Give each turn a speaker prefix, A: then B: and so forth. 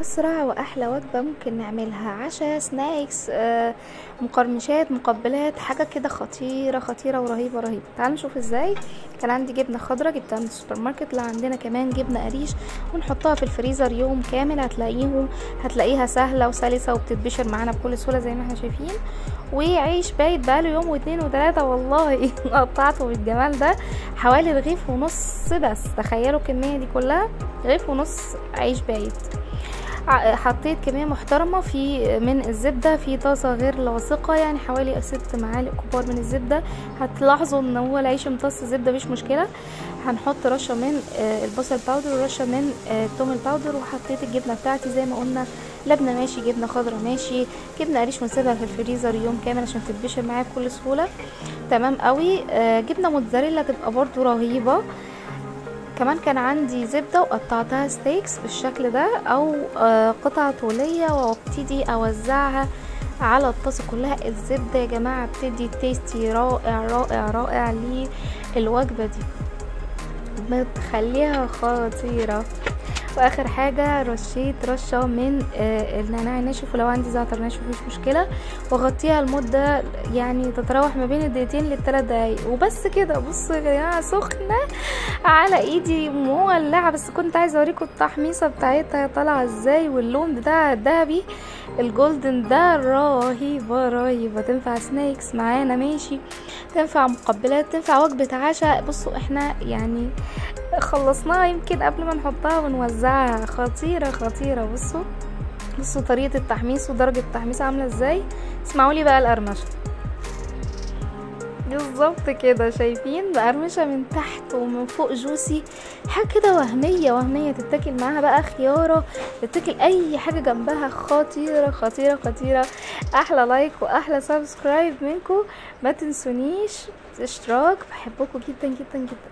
A: اسرع واحلى وجبه ممكن نعملها عشاء سناكس، مقرمشات مقبلات، حاجه كده خطيره خطيره ورهيبه رهيبه. تعالوا نشوف ازاي. كان عندي جبنه خضراء جبتها من السوبر ماركت، لا عندنا كمان جبنه قريش ونحطها في الفريزر يوم كامل. هتلاقيها سهله وسلسه وبتتبشر معانا بكل سهوله زي ما احنا شايفين. وعيش بايت بقاله يوم واتنين وتلاته والله قطعته بالجمال ده. حوالي رغيف ونص بس، تخيلوا الكميه دي كلها، رغيف ونص عيش بايت. حطيت كمية محترمة من الزبدة في طاسة غير لاصقة، يعني حوالي 6 معالق كبار من الزبدة. هتلاحظوا ان هو العيش امتص زبدة مش مشكلة. هنحط رشة من البصل باودر ورشة من التوم الباودر. وحطيت الجبنة بتاعتي زي ما قلنا، لبنة ماشي، جبنة خضرا ماشي، جبنة قريش ونسيبها في الفريزر يوم كامل عشان تتبشر معايا بكل سهولة. تمام قوي. جبنة موتزاريلا تبقى برضو رهيبة. كمان كان عندي زبدة وقطعتها ستيكس بالشكل ده، او قطع طولية، وابتدي اوزعها على الطاسة كلها. الزبدة يا جماعة بتدي تيستي رائع رائع رائع للوجبة دي، بتخليها خطيرة. واخر حاجة رشيت رشة من النعناع الناشف، ولو عندي زعتر ناشف مش مشكلة. واغطيها لمدة يعني تتراوح ما بين الدقيقتين ل3 دقايق وبس كده. بصوا يا جماعة سخنة على ايدي مولعة، بس كنت عايزة اوريكم التحميصة بتاعتها طالعة ازاي، واللون بتاعها الذهبي الجولدن ده رهيبة رهيبة. تنفع سناكس معانا ماشي، تنفع مقبلات، تنفع وجبة عشاء. بصوا احنا يعني خلصناها يمكن قبل ما نحطها ونوزعها. خطيرة خطيرة. بصوا طريقة التحميص ودرجة التحميص عاملة ازاي. اسمعوا لي بقى القرمشة بالظبط كده، شايفين مقرمشة من تحت ومن فوق جوسي، حاجة كده وهمية تتاكل معاها بقى خيارة، تتاكل اي حاجة جنبها. خطيرة خطيرة خطيرة. احلى لايك واحلى سبسكرايب منكم، ما تنسونيش اشتراك. بحبكم جدا جدا جدا.